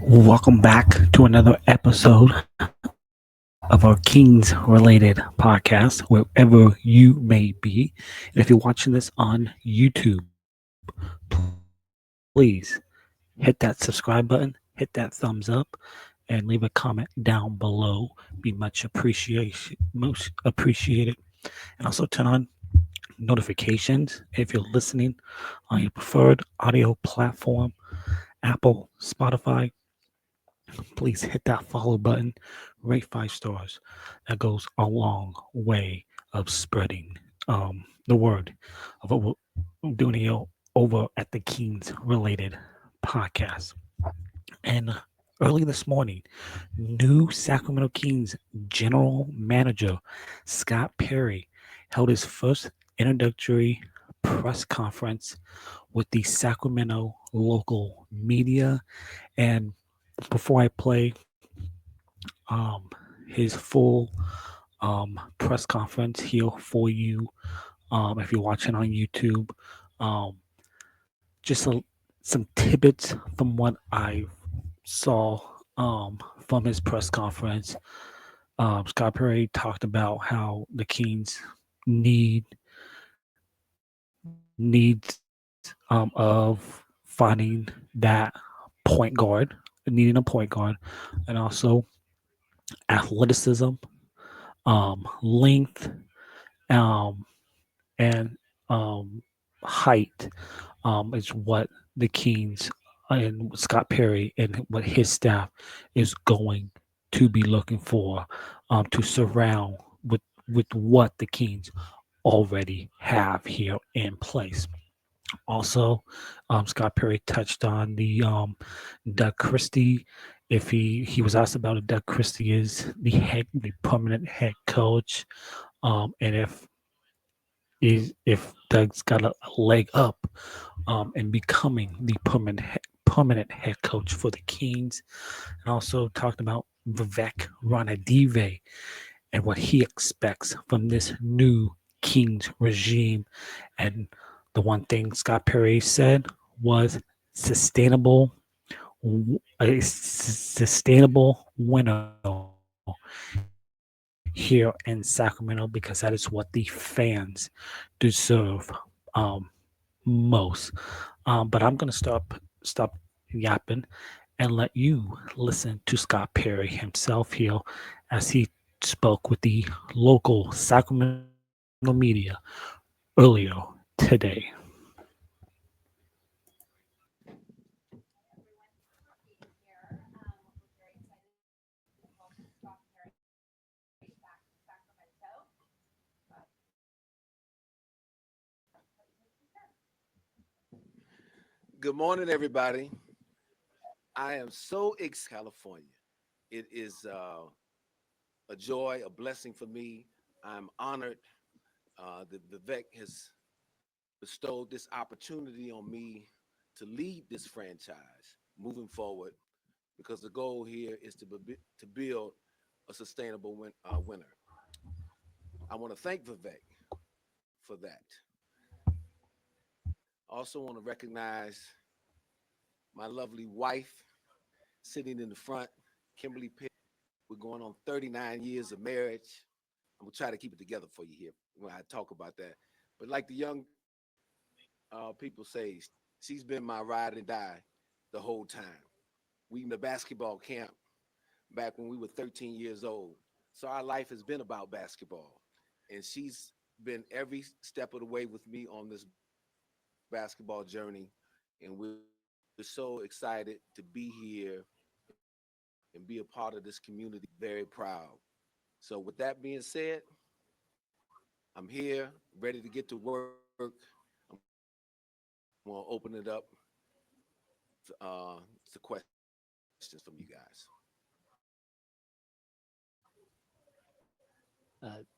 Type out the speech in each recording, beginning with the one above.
Welcome back to another episode of our Kings related podcast, wherever you may be. And if you're watching this on YouTube, please hit that subscribe button, hit that thumbs up, and leave a comment down below. Be most appreciated. And also turn on notifications if you're listening on your preferred audio platform, Apple, Spotify. Please hit that follow button, rate 5 stars. That goes a long way of spreading the word of what we're doing here over at the Kings Related podcast. And early this morning, new Sacramento Kings general manager Scott Perry held his first introductory press conference with the Sacramento local media. And before I play his full press conference here for you, if you're watching on YouTube, um, just some tidbits from what I saw from his press conference. Scott Perry talked about how the Kings needs of finding that point guard, needing a point guard, and also athleticism, length, um, and height is what the Kings and Scott Perry and what his staff is going to be looking for to surround with what the Kings already have here in place. Also, Scott Perry touched on the Doug Christie. If he was asked about if Doug Christie is the permanent head coach, and if Doug's got a leg up in becoming the permanent head coach for the Kings, and also talked about Vivek Ranadive and what he expects from this new Kings regime. And the one thing Scott Perry said was sustainable, a sustainable winner here in Sacramento, because that is what the fans deserve most. But I'm gonna stop yapping and let you listen to Scott Perry himself here as he spoke with the local Sacramento media earlier today. Good morning, everybody. I am so California. It is a joy, a blessing for me. I'm honored that Vivek has bestowed this opportunity on me to lead this franchise moving forward, because the goal here is to build a sustainable winner. I want to thank Vivek for that. Also want to recognize my lovely wife sitting in the front, Kimberly Pitt. We're going on 39 years of marriage. I'm gonna try to keep it together for you here when I talk about that. But like the young people say, she's been my ride and die the whole time. We in the basketball camp back when we were 13 years old. So our life has been about basketball. And she's been every step of the way with me on this basketball journey. And we're so excited to be here and be a part of this community. Very proud. So with that being said, I'm here, ready to get to work. I'm going to open it up to questions from you guys.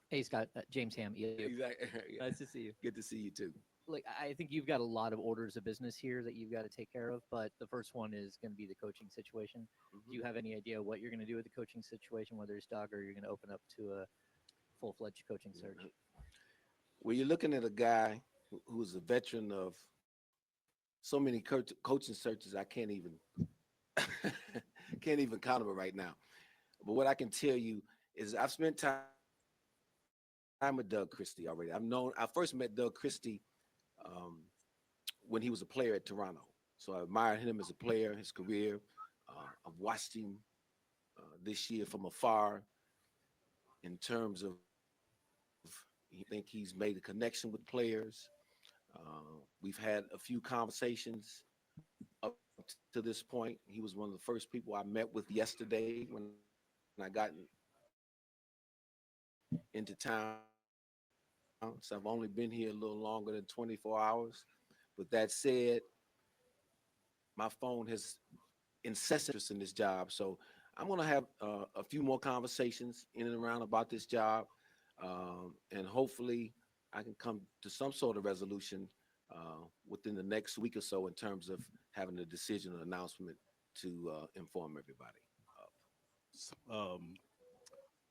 Hey Scott, James Ham, ELU. Exactly. Yeah. Nice to see you. Good to see you too. Like, I think you've got a lot of orders of business here that you've got to take care of, but the first one is going to be the coaching situation. Do you have any idea what you're going to do with the coaching situation, whether it's Doug or you're going to open up to a full-fledged coaching search? Well, you're looking at a guy who's a veteran of so many coaching searches, I can't even Can't even count them right now. But what I can tell you is I've spent time with Doug Christie already. I first met Doug Christie um, when he was a player at Toronto. So I admired him as a player, his career. I've watched him this year from afar in terms of he think he's made a connection with players. We've had a few conversations up to this point. He was one of the first people I met with yesterday when I got into town. So I've only been here a little longer than 24 hours. But that said, my phone has incessant interest in this job. So I'm going to have a few more conversations in and around about this job. And hopefully I can come to some sort of resolution within the next week or so in terms of having a decision or announcement to inform everybody of.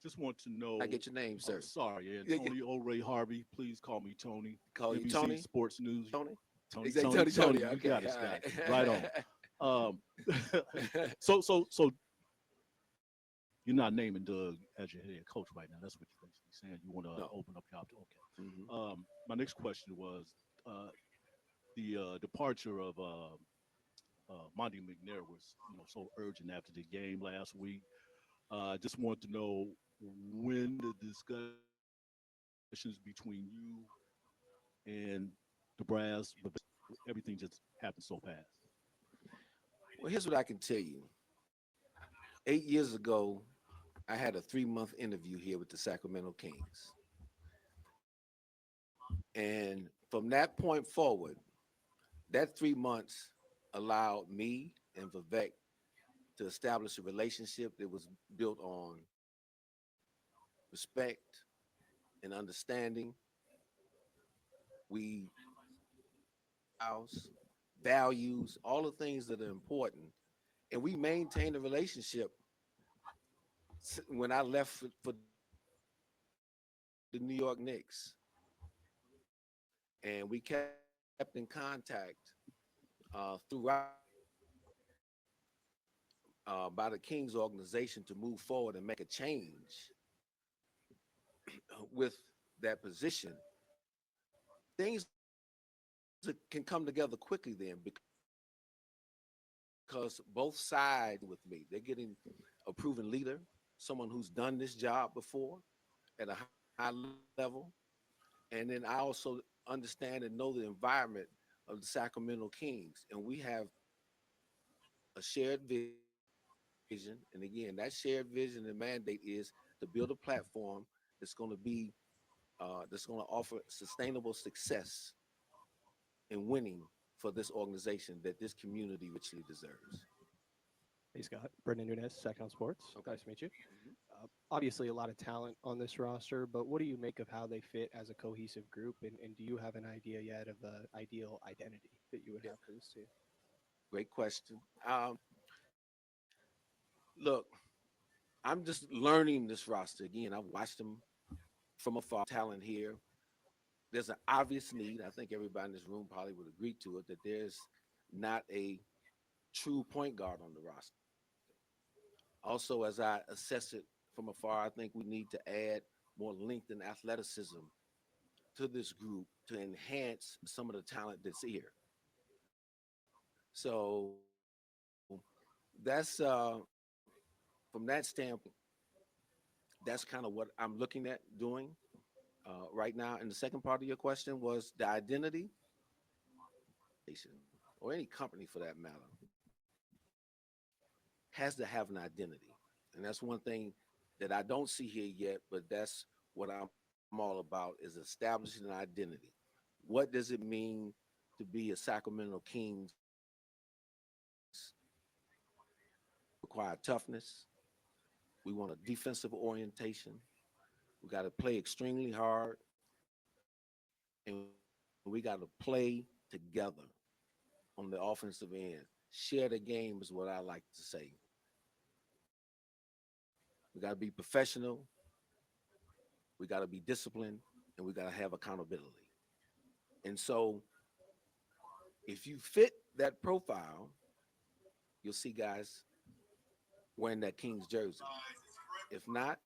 Just want to Can I get know. your name, sir? I'm sorry, yeah, Yeah, yeah. Tony O'Ray Harvey. Please call me Tony. Call you NBC Tony? Sports News. Tony? Tony, Exactly, Tony, Tony, Tony. Tony. You Okay, got it, all Scott. right. Right on. Um, so you're not naming Doug as your head coach right now. That's what you're basically saying. You want to No. open up your option. Hmm. Okay. My next question was uh, the departure of Monty McNair was, so urgent after the game last week. I just want to know when the discussions between you and the brass, everything just happened so fast. Well, here's what I can tell you. 8 years ago, I had a 3 month interview here with the Sacramento Kings. And from that point forward, that 3 months allowed me and Vivek to establish a relationship that was built on respect and understanding. We house values, all the things that are important, and we maintained a relationship when I left for the New York Knicks, and we kept in contact throughout by the Kings organization to move forward and make a change with that position. Things can come together quickly then because both sides with me. They're getting a proven leader, someone who's done this job before at a high level. And then I also understand and know the environment of the Sacramento Kings. And we have a shared vision. And again, that shared vision and mandate is to build a platform that's going to be that's going to offer sustainable success and winning for this organization that this community richly deserves. Hey Scott, Brendan Nunez, Second Sports. Okay. Nice to meet you. Mhm. Obviously, a lot of talent on this roster, but what do you make of how they fit as a cohesive group? And do you have an idea yet of the ideal identity that you would Yeah, have for this team? great question. Look, I'm just learning this roster again. I've watched them from afar. Talent here. There's an obvious need. I think everybody in this room probably would agree to it that there's not a true point guard on the roster. Also, as I assess it from afar, I think we need to add more length and athleticism to this group to enhance some of the talent that's here. So that's from that standpoint, that's kind of what I'm looking at doing right now. And the second part of your question was the identity, or any company for that matter, has to have an identity. And that's one thing that I don't see here yet, but that's what I'm all about is establishing an identity. What does it mean to be a Sacramento Kings? Require toughness. We want a defensive orientation. We got to play extremely hard, and we got to play together on the offensive end. Share the game is what I like to say. We got to be professional. We got to be disciplined, and we got to have accountability. And so, if you fit that profile, you'll see guys wearing that Kings jersey. If not,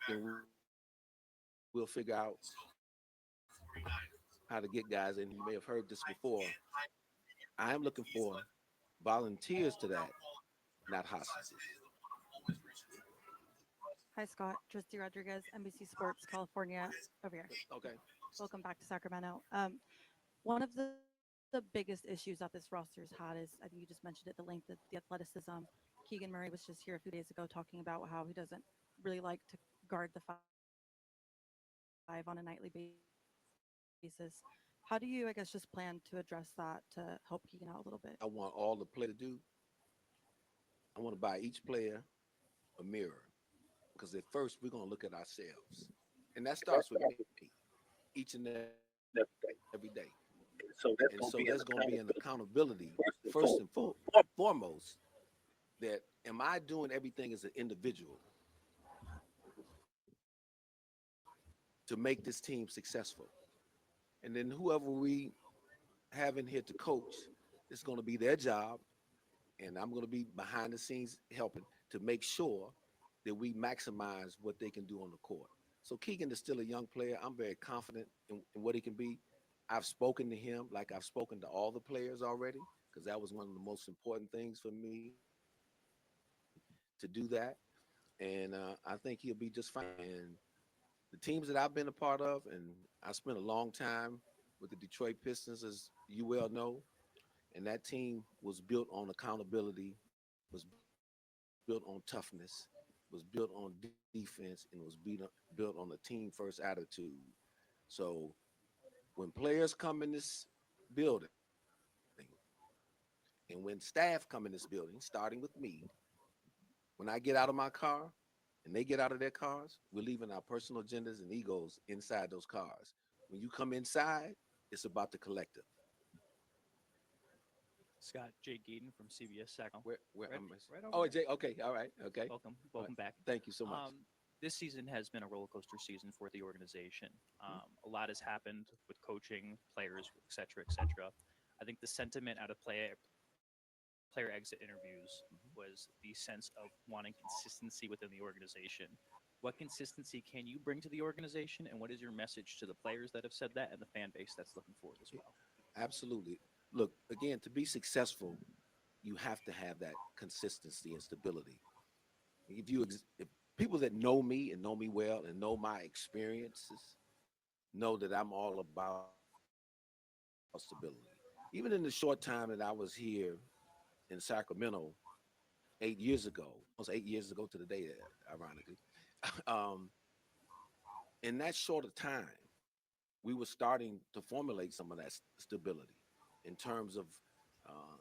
then we'll figure out how to get guys in. You may have heard this before. I am looking for volunteers to that, not hostages. Hi, Scott. Tristy Rodriguez, NBC Sports, California, over here. Okay. Welcome back to Sacramento. One of the biggest issues that this roster's had is, I think you just mentioned it, the length of the athleticism. Keegan Murray was just here a few days ago talking about how he doesn't really like to guard the five on a nightly basis. How do you, I guess, just plan to address that to help Keegan out a little bit? I want all the play to do. I want to buy each player a mirror because at first we're going to look at ourselves. And that starts with me each and every day. And so there's going to be an accountability first and foremost that am I doing everything as an individual to make this team successful? And then whoever we have in here to coach, it's going to be their job. And I'm going to be behind the scenes helping to make sure that we maximize what they can do on the court. So Keegan is still a young player. I'm very confident in what he can be. I've spoken to him like I've spoken to all the players already, because that was one of the most important things for me to do that. And I think he'll be just fine. And the teams that I've been a part of, and I spent a long time with the Detroit Pistons, as you well know, and that team was built on accountability, was built on toughness, was built on defense, and was built on a team first attitude. So when players come in this building and when staff come in this building, starting with me, when I get out of my car and they get out of their cars, we're leaving our personal agendas and egos inside those cars. When you come inside, it's about the collective. Scott J. Geeden from CBS Sacramento. Where Right, am I? right over Oh, there. Jay. Okay. All right. Okay. Welcome, All right. welcome back. Thank you so much. This season has been a roller coaster season for the organization. A lot has happened with coaching, players, et cetera, et cetera. I think the sentiment out of player exit interviews was the sense of wanting consistency within the organization. What consistency can you bring to the organization, and what is your message to the players that have said that and the fan base that's looking forward as well? Absolutely. Look, again, to be successful, you have to have that consistency and stability. If people that know me and know me well and know my experiences know that I'm all about stability. Even in the short time that I was here in Sacramento 8 years ago, almost 8 years ago to the day, ironically, um, in that short of time, we were starting to formulate some of that stability in terms of uh,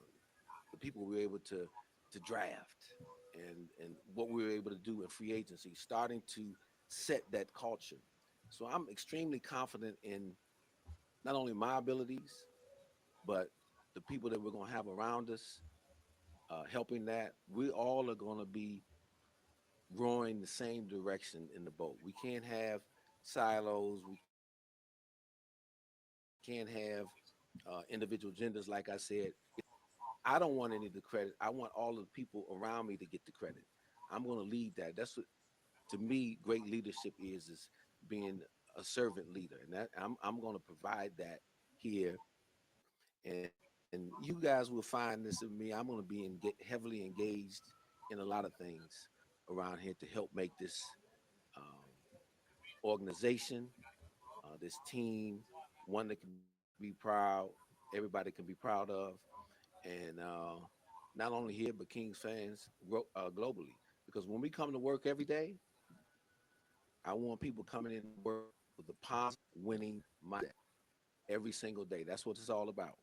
the people we were able to draft and what we were able to do in free agency, starting to set that culture. So I'm extremely confident in not only my abilities, but the people that we're going to have around us, helping that. We all are going to be rowing the same direction in the boat. We can't have silos. We can't have individual genders. Like I said, I don't want any of the credit. I want all of the people around me to get the credit. I'm going to lead that. That's what, to me, great leadership is being a servant leader, and that I'm going to provide that here. And you guys will find this in me. I'm going to be heavily engaged in a lot of things around here to help make this organization, this team, one that can be proud, everybody can be proud of, and not only here but Kings fans globally. Because when we come to work every day, I want people coming in to work with a positive, winning mindset every single day. That's what it's all about.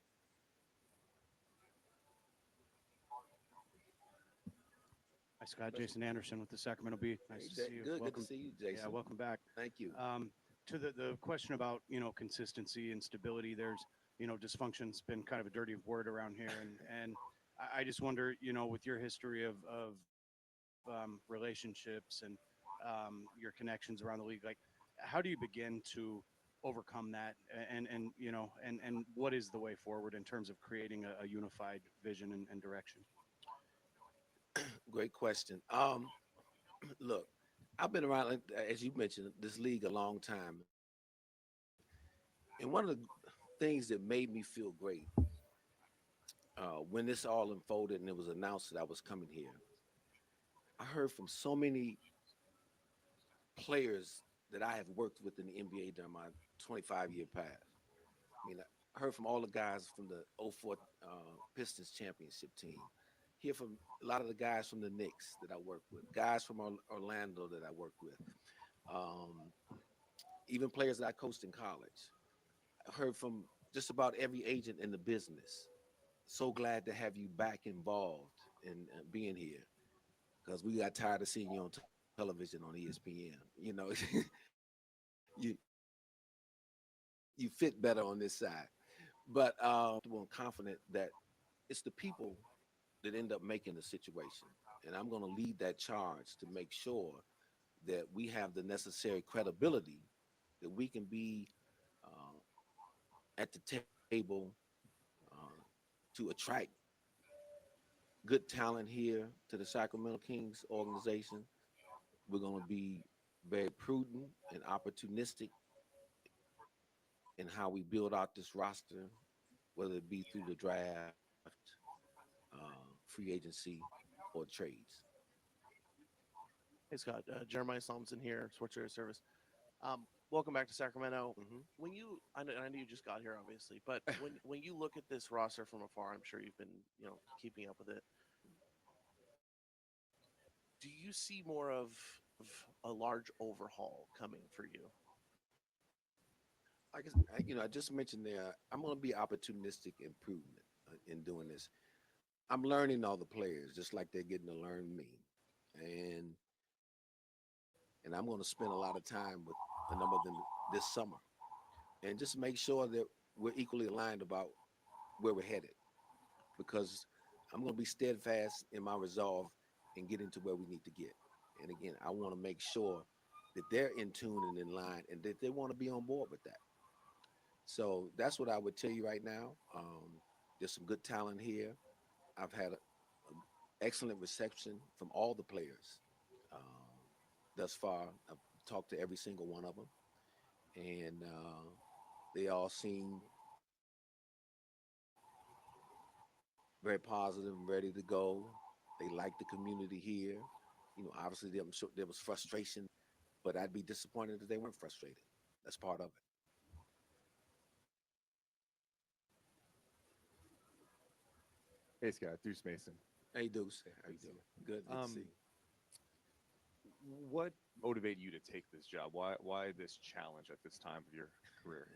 Hi, Scott. Jason Anderson with the Sacramento Bee. Nice to see you. Good Welcome. to see you, Jason. Yeah, welcome back. Thank you. To the question about consistency and stability, there's dysfunction's been kind of a dirty word around here, and I just wonder, with your history of relationships and your connections around the league, like how do you begin to overcome that, and what is the way forward in terms of creating a unified vision and direction? Great question. Look, I've been around, like, as you mentioned, this league a long time, and one of the things that made me feel great when this all unfolded and it was announced that I was coming here, I heard from so many players that I have worked with in the NBA during my 25-year past. I mean, I heard from all the guys from the '04 Pistons championship team. Hear from a lot of the guys from the Knicks that I work with, guys from Orlando that I work with, um, even players that I coached in college. I heard from just about every agent in the business. So glad to have you back involved in being here because we got tired of seeing you on television on ESPN. You you fit better on this side. But I'm confident that it's the people that end up making the situation. And I'm going to lead that charge to make sure that we have the necessary credibility that we can be uh, at the table uh, to attract good talent here to the Sacramento Kings organization. We're going to be very prudent and opportunistic in how we build out this roster, whether it be through the draft, free agency, or trades. Hey Scott, Jeremiah Solomson here, Sports Radio Service. Welcome back to Sacramento. Hmm. I know you just got here, obviously, but when you look at this roster from afar, I'm sure you've been keeping up with it. Do you see more of a large overhaul coming for you? I just mentioned there, I'm going to be opportunistic and prudent in doing this. I'm learning all the players just like they're getting to learn me. And and I'm going to spend a lot of time with a number of them this summer and just make sure that we're equally aligned about where we're headed because I'm going to be steadfast in my resolve in getting to where we need to get. And again, I want to make sure that they're in tune and in line and that they want to be on board with that. So that's what I would tell you right now. There's some good talent here. I've had an excellent reception from all the players thus far. I've talked to every single one of them, and they all seem very positive and ready to go. They like the community here. Obviously, I'm sure there was frustration, but I'd be disappointed if they weren't frustrated. That's part of it. Hey Scott, Deuce Mason. Hey, Deuce, Hey, how good you to see doing? you. Good, good to see you. What motivated you to take this job? Why this challenge at this time of your career?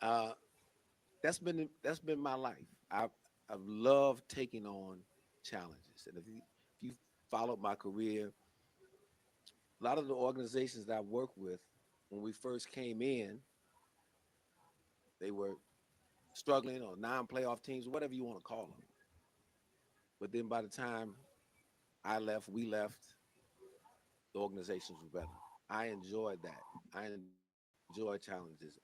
Uh, that's been my life. I've loved taking on challenges, and if you followed my career, a lot of the organizations that I worked with when we first came in, they were struggling or non-playoff teams, whatever you want to call them. But then by the time I left, we left, the organizations were better. I enjoyed that. I enjoy challenges.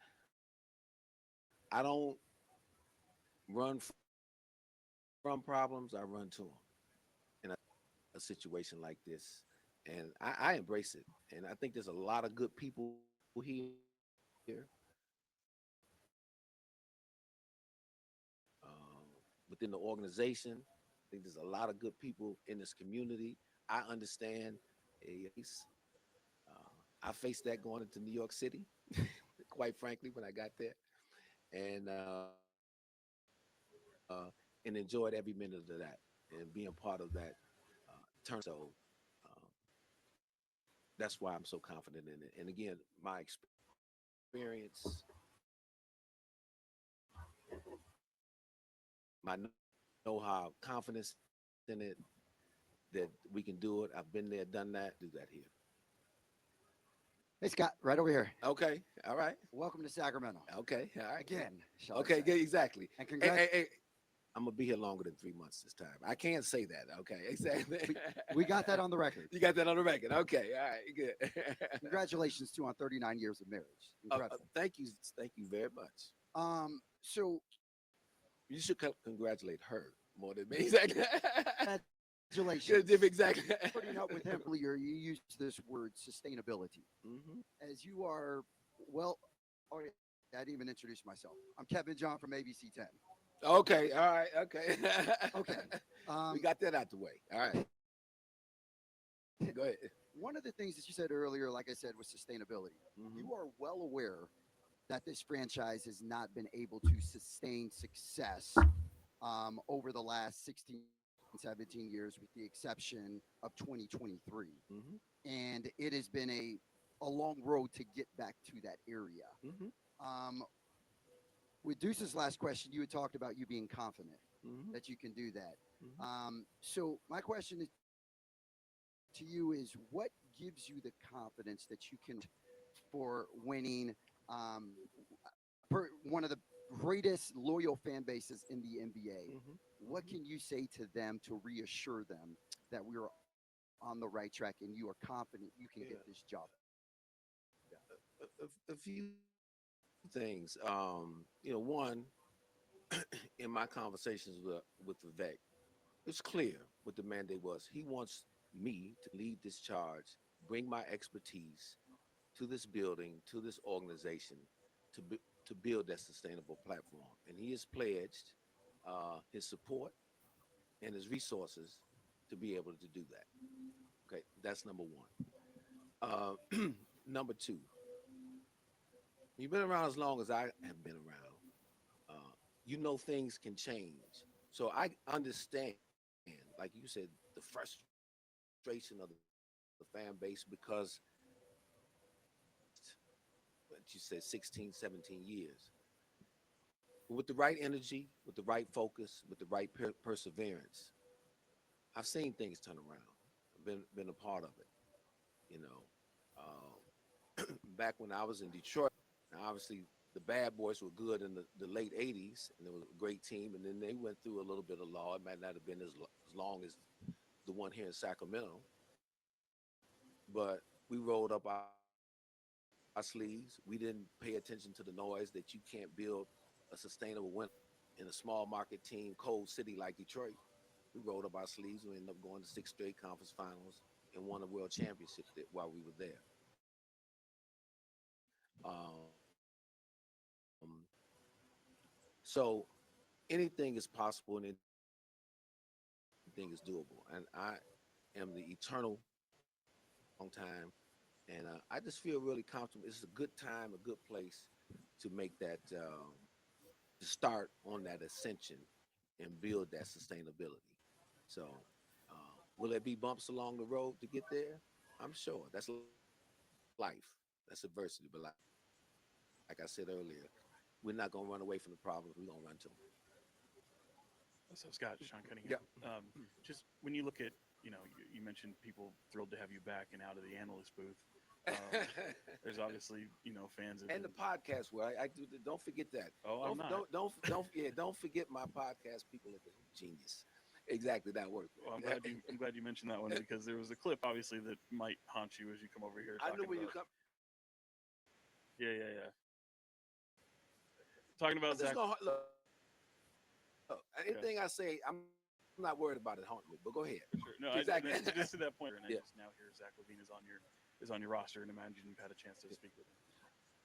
I don't run from problems. I run to them. And I a situation like this, and I embrace it. And I think there's a lot of good people here within the organization. I think there's a lot of good people in this community. I understand. I faced that going into New York City, quite frankly, when I got there, and and enjoyed every minute of that and being part of that turn. So um, that's why I'm so confident in it. And again, my experience, my know-how, confidence in it that we can do it. I've been there, done that, do that here. Hey, Scott, right over here. Okay, all right. Welcome to Sacramento. Okay, all right. Again, shall I Okay, say. good, exactly. And Hey, congrats. hey, hey, I'm gonna be here longer than 3 months this time. I can't say that. Okay, exactly. We got that on the record. You got that on the record. Okay, all right, good. Congratulations, too, on 39 years of marriage. Incredible. Thank you very much. So You should congratulate her more than me. Exactly. that's Congratulations. Exactly. Putting up with him earlier, you used this word sustainability. Hmm. As you are, well, oh, yeah, I didn't even introduce myself. I'm Kevin John from ABC 10. Okay. All right. Okay. Okay. We got that out the way. All right. Go ahead. One of the things that you said earlier, like I said, was sustainability. Mhm. You are well aware that this franchise has not been able to sustain success over the last 16, 17 years, with the exception of 2023. Mhm. And it has been a long road to get back to that area. Mhm. Um, with Deuce's last question, you had talked about you being confident Mhm. that you can do that. Mhm. So my question to you is, what gives you the confidence that you can for winning um, one of the greatest loyal fan bases in the NBA? Mhm. What Mhm. can you say to them to reassure them that we are on the right track and you are confident you can get Yeah. this job done? A few things. One, in my conversations with Vivek, it's clear what the mandate was. He wants me to lead this charge, bring my expertise to this building, to this organization, to to build that sustainable platform. And he has pledged his support and his resources to be able to do that. Okay, that's number one. Number two, you've been around as long as I have been around. Uh, you know things can change. So I understand, like you said, the frustration of the fan base because what you said 16, 17 years. With the right energy, with the right focus, with the right perseverance, I've seen things turn around. I've been a part of it. You know, back when I was in Detroit, now obviously the Bad Boys were good in the late '80s, and it was a great team. And then they went through a little bit of law. It might not have been as long as the one here in Sacramento, but we rolled up our sleeves. We didn't pay attention to the noise that you can't build a sustainable win in a small market team, cold city like Detroit. We rolled up our sleeves. We ended up going to 6 straight conference finals and won a world championship while we were there. So anything is possible and anything is doable. And I am the eternal believer in that for a long time. And I just feel really comfortable. It's a good time, a good place to make that, to start on that ascension and build that sustainability. So, will there be bumps along the road to get there? I'm sure. That's life. That's adversity. But like I said earlier, we're not going to run away from the problems. We're going to run to them. So Scott, Sean Yeah. Cunningham. Just when you look at, you mentioned people thrilled to have you back and out of the analyst booth. There's obviously, fans have And the been. podcast where I do. Don't forget that. Oh, I'm not. Don't forget my podcast. People at the genius. Exactly that word. Well, I'm glad you mentioned that one because there was a clip obviously that might haunt you as you come over here I talking knew where you about. come. Yeah. Talking I'm about just Zach. gonna look. Anything Okay. I say, I'm not worried about it haunting me. But go ahead. For sure. No, Exactly. just to that point, and I Yeah. just now hear Zach Levine is on your roster, and imagine you've had a chance to speak with him.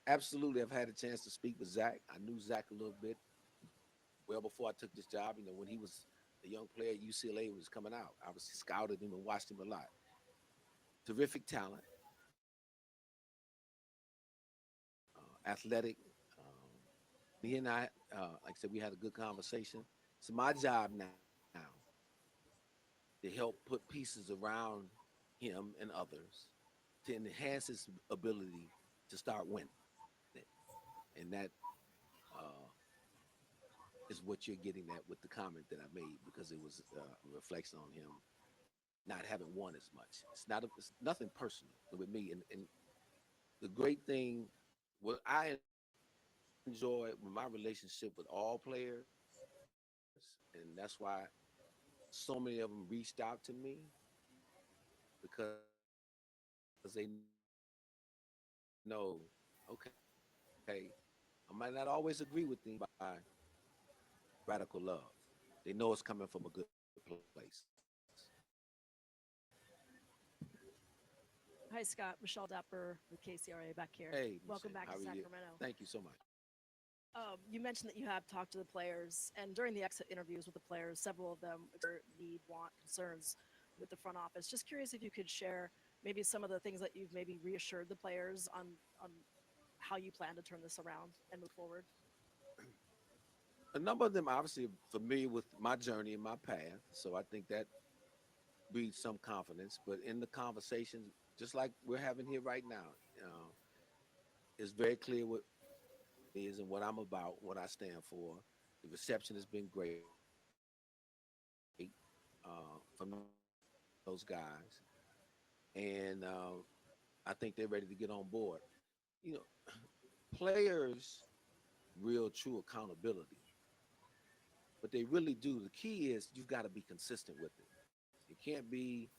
Absolutely. I've had a chance to speak with Zach. I knew Zach a little bit well before I took this job. When he was a young player at UCLA was coming out, I was scouted him and watched him a lot. Terrific talent, athletic. He and I, like I said, we had a good conversation. It's my job now to help put pieces around him and others to enhance his ability to start winning. And that uh, is what you're getting at with the comment that I made because it was a reflection on him not having won as much. It's nothing personal with me. And the great thing, what I enjoy with my relationship with all players, and that's why so many of them reached out to me because they know, okay, I might not always agree with things, but by radical love. They know it's coming from a good place. Hi, Scott. Michelle Dapper with KCRA back here. Hey, Welcome Michelle, back how to are you? Sacramento. Thank you so much. You mentioned that you have talked to the players, and during the exit interviews with the players, several of them expressed need, want, concerns with the front office. Just curious if you could share maybe some of the things that you've maybe reassured the players on how you plan to turn this around and move forward. A number of them obviously are familiar with my journey and my path, so I think that breeds some confidence. But in the conversations, just like we're having here right now, it's very clear what it is and what I'm about, what I stand for. The reception has been great from those guys, and I think they're ready to get on board. You know, players real true accountability, but they really do. The key is you've got to be consistent with it. It can't be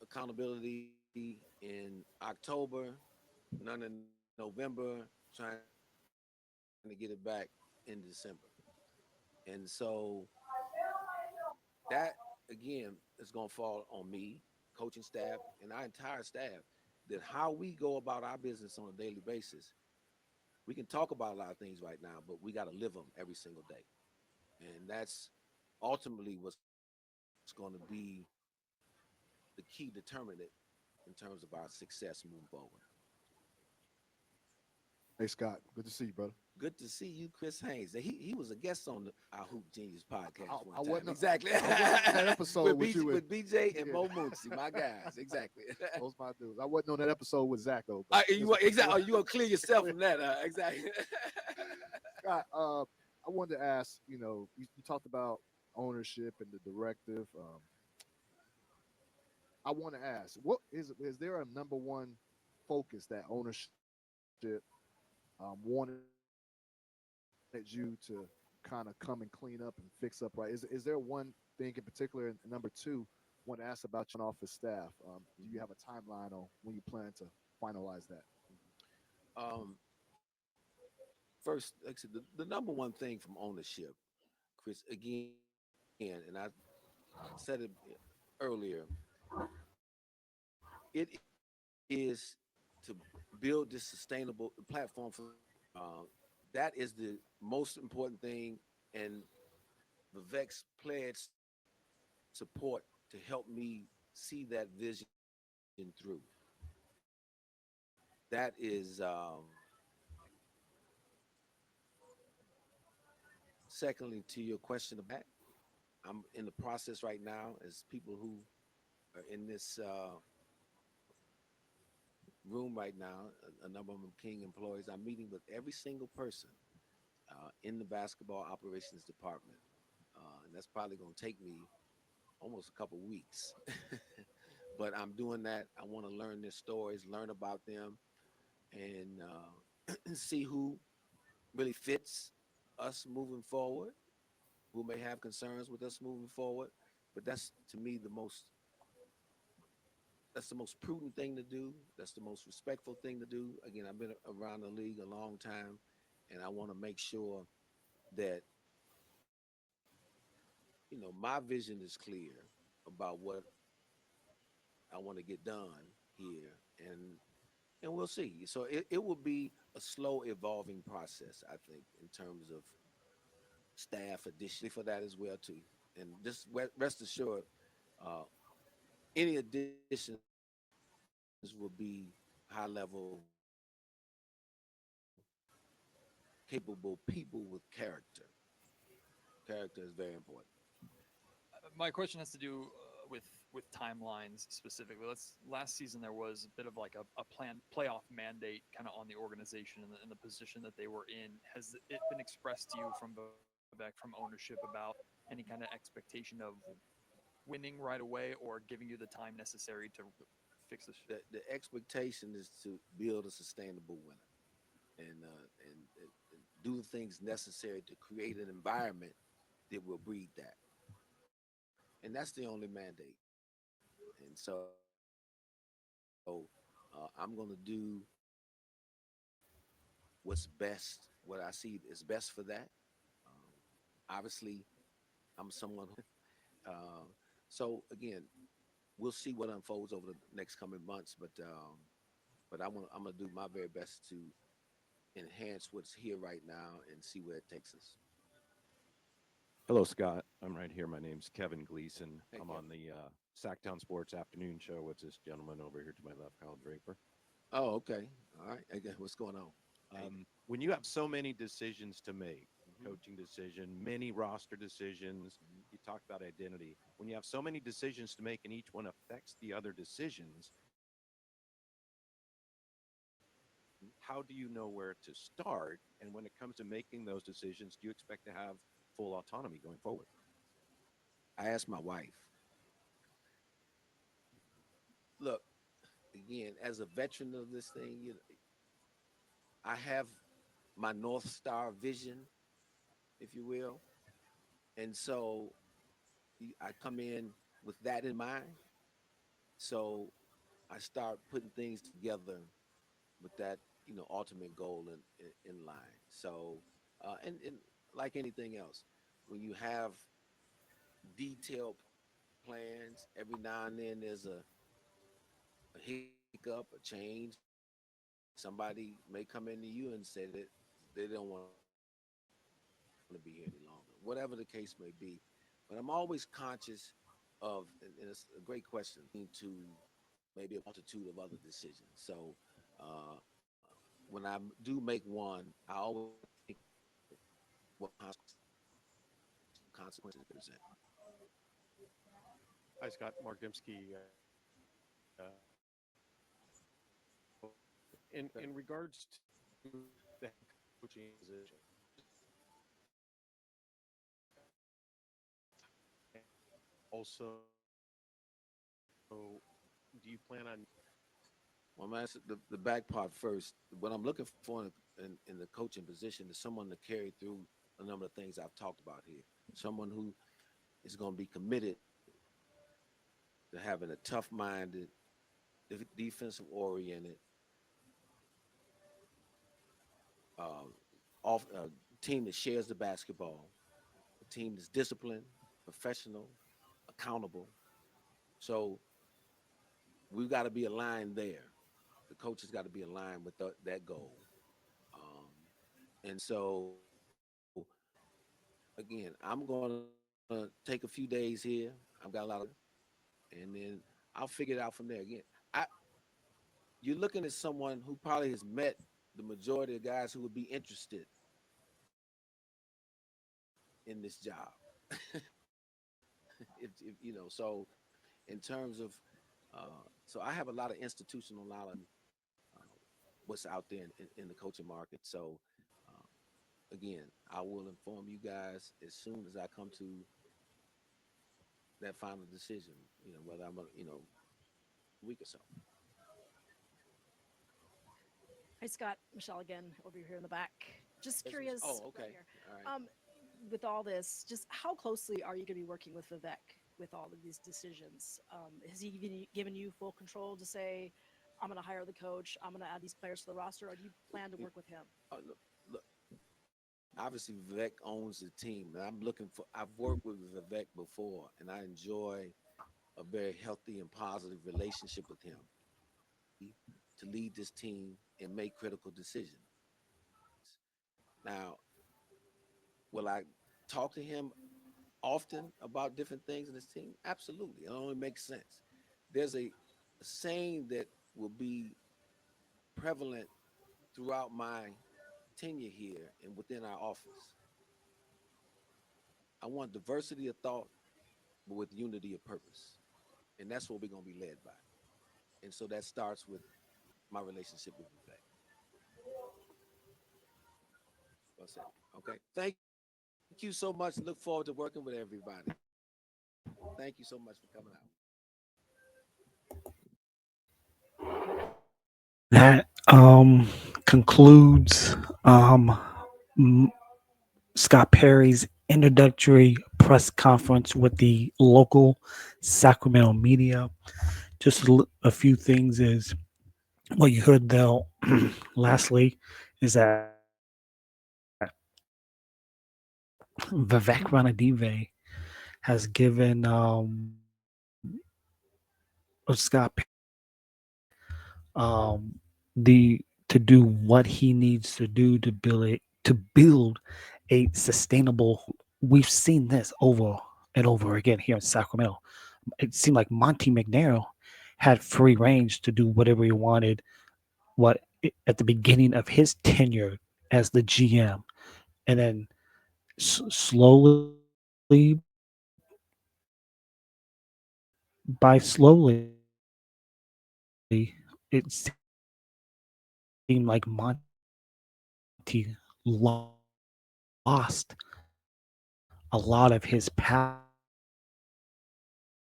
accountability in October, none in November, trying to get it back in December. And so that again is going to fall on me, coaching staff, and our entire staff. That how we go about our business on a daily basis. We can talk about a lot of things right now, but we got to live them every single day, and that's ultimately what's going to be the key determinant in terms of our success moving forward. Hey Scott, good to see you, brother. Good to see you, Chris Haynes. He was a guest on our Hoop Genius podcast one I time. wasn't Exactly. I wasn't on that episode with, with you. with BJ and Yeah. Mo Moonsie, my guys. Exactly. Those my dudes. I wasn't on that episode with Zach though. But Exactly. Oh, you gonna clear yourself from that? Exactly. Scott, I wanted to ask. You talked about ownership and the directive. I want to ask, what is there a number one focus that ownership wanted you to kind of come and clean up and fix up right? Is there one thing in particular? And number two, I want to ask about your office staff. Do you have a timeline on when you plan to finalize that? First, like I said, the number one thing from ownership, Chris, again, and I said it earlier, it is to build this sustainable platform for. Uh, that is the most important thing, and Vivek's pledged support to help me see that vision through. That is secondly to your question about. I'm in the process right now as people who are in this room right now, a number of them King employees. I'm meeting with every single person in the basketball operations department, and that's probably going to take me almost a couple weeks. But I'm doing that. I want to learn their stories, learn about them, and see who really fits us moving forward, who may have concerns with us moving forward. But that's to me that's the most prudent thing to do. That's the most respectful thing to do. Again, I've been around the league a long time, and I want to make sure that my vision is clear about what I want to get done here, and we'll see. So it will be a slow evolving process, I think, in terms of staff addition for that as well too. And just rest assured, uh, any additions will be high level, capable people with character. Character is very important. My question has to do with timelines specifically. Last season there was a bit of like a planned playoff mandate kind of on the organization and the position that they were in. Has it been expressed to you from Vivek, from ownership, about any kind of expectation of winning right away or giving you the time necessary to fix this? The expectation is to build a sustainable winner, and do the things necessary to create an environment that will breed that. And that's the only mandate. And so I'm going to do what's best, what I see is best for that. Obviously, I'm someone who, so again, we'll see what unfolds over the next coming months. But I'm gonna do my very best to enhance what's here right now and see where it takes us. Hello, Scott. I'm right here. My name's Kevin Gleason. Hey, I'm Kevin. on the Sacktown Sports Afternoon Show with this gentleman over here to my left, Kyle Draper. Oh, okay. All right. Again, what's going on? Hey. When you have so many decisions to make, Mhm. coaching decision, many roster decisions, you talked about identity. When you have so many decisions to make and each one affects the other decisions, how do you know where to start? And when it comes to making those decisions, do you expect to have full autonomy going forward? I asked my wife. Look, again, as a veteran of this thing, I have my North Star vision, if you will. And so I come in with that in mind. So I start putting things together with that, ultimate goal in line. So, and like anything else, when you have detailed plans, every now and then there's a hiccup, a change. Somebody may come into you and say that they don't want to be here any longer, whatever the case may be. But I'm always conscious of, and it's a great question, to maybe a multitude of other decisions. So uh, when I do make one, I always think what consequences it present. Hi, Scott. Mark Dembski. In regards to the head coaching position, also, do you plan on? Well, I'm asking the back part first. What I'm looking for in the coaching position is someone to carry through a number of things I've talked about here. Someone who is going to be committed to having a tough-minded, defensive oriented, uh, off team that shares the basketball, a team that's disciplined, professional, accountable. So we've got to be aligned there. The coach has got to be aligned with that goal. Um, and so, again, I'm going to take a few days here. I've got a lot of, and then I'll figure it out from there. Again, I you're looking at someone who probably has met the majority of guys who would be interested in this job. So in terms of, so I have a lot of institutional knowledge, uh, what's out there in the coaching market. So again, I will inform you guys as soon as I come to that final decision. Whether I'm, a week or so. Hi, Scott. Michelle again, over here in the back. Just Yes, curious. oh, right okay. here. All right. With all this, just how closely are you going to be working with Vivek with all of these decisions? Has he given you full control to say, I'm going to hire the coach, I'm going to add these players to the roster, or do you plan to work with him? Look, obviously Vivek owns the team, and I've worked with Vivek before, and I enjoy a very healthy and positive relationship with him to lead this team and make critical decisions. Now, will I talk to him often about different things in this team? Absolutely. It only makes sense. There's a saying that will be prevalent throughout my tenure here and within our office. I want diversity of thought, but with unity of purpose. And that's what we're going to be led by. And so that starts with my relationship with Vivek. What's that? Okay. Thank you so much. Look forward to working with everybody. Thank you so much for coming out. That concludes m- Scott Perry's introductory press conference with the local Sacramento media. Just a few things is what you heard though. Lastly, is that Vivek Ranadive has given Scott the to do what he needs to do to build a sustainable. We've seen this over and over again here in Sacramento. It seemed like Monty McNair had free range to do whatever he wanted. At the beginning of his tenure as the GM, and then slowly by slowly, it seemed like lost a lot of his power.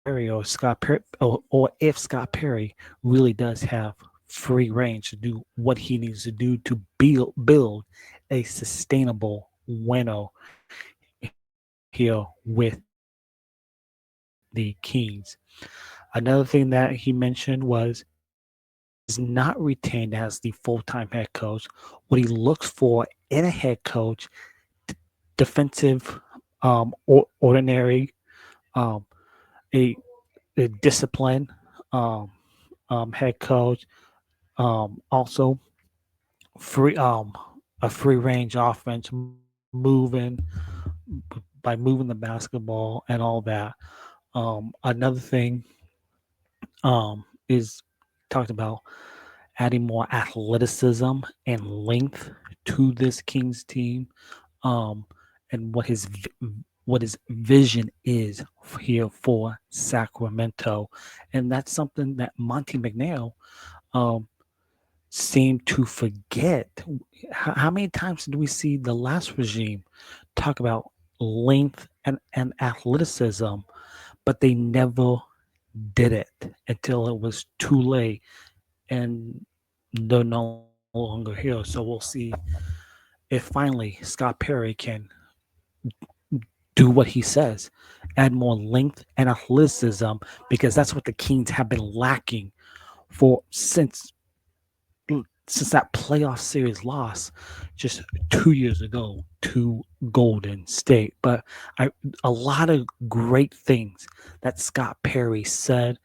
Or Scott Perry, or if Scott Perry really does have free range to do what he needs to do to build a sustainable winner here with the Kings. Another thing that he mentioned was is not retained as the full-time head coach. What he looks for in a head coach, defensive, ordinary, um, a, a discipline, um, head coach, also free, a free range offense, moving by moving the basketball and all that. Another thing is talked about adding more athleticism and length to this Kings team, um, and what his vision is here for Sacramento, and that's something that Monty McNair um, seemed to forget. How many times did we see the last regime talk about length and athleticism, but they never did it until it was too late, and they're no longer here. So we'll see if finally Scott Perry can do what he says, add more length and athleticism, because that's what the Kings have been lacking for since that playoff series loss just 2 years ago to Golden State. But a lot of great things that Scott Perry said,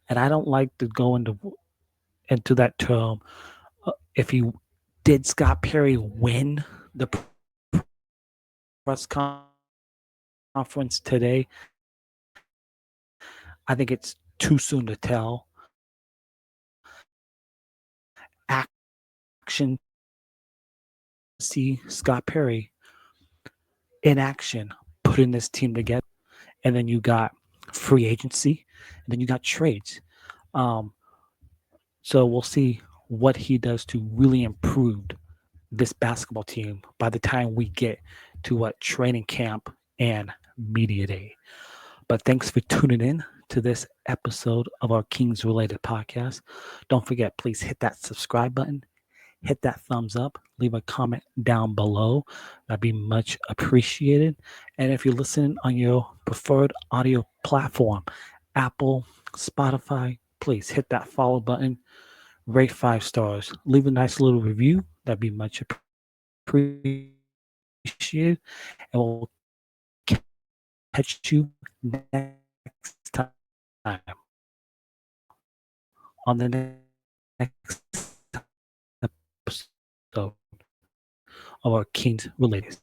and I don't like to go into that term. If he did, Scott Perry win the press conference today? I think it's too soon to tell. Action, see Scott Perry in action, putting this team together, and then you got free agency, and then you got trades. Um, so we'll see what he does to really improve this basketball team by the time we get to what training camp and media day. But thanks for tuning in to this episode of our Kings related podcast. Don't forget, please hit that subscribe button, hit that thumbs up, leave a comment down below. That'd be much appreciated. And if you're listening on your preferred audio platform, Apple, Spotify, please hit that follow button, rate 5 stars, leave a nice little review. That'd be much appreciated. And we'll catch you next time on the next episode of our Kings related.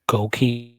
Go Kings.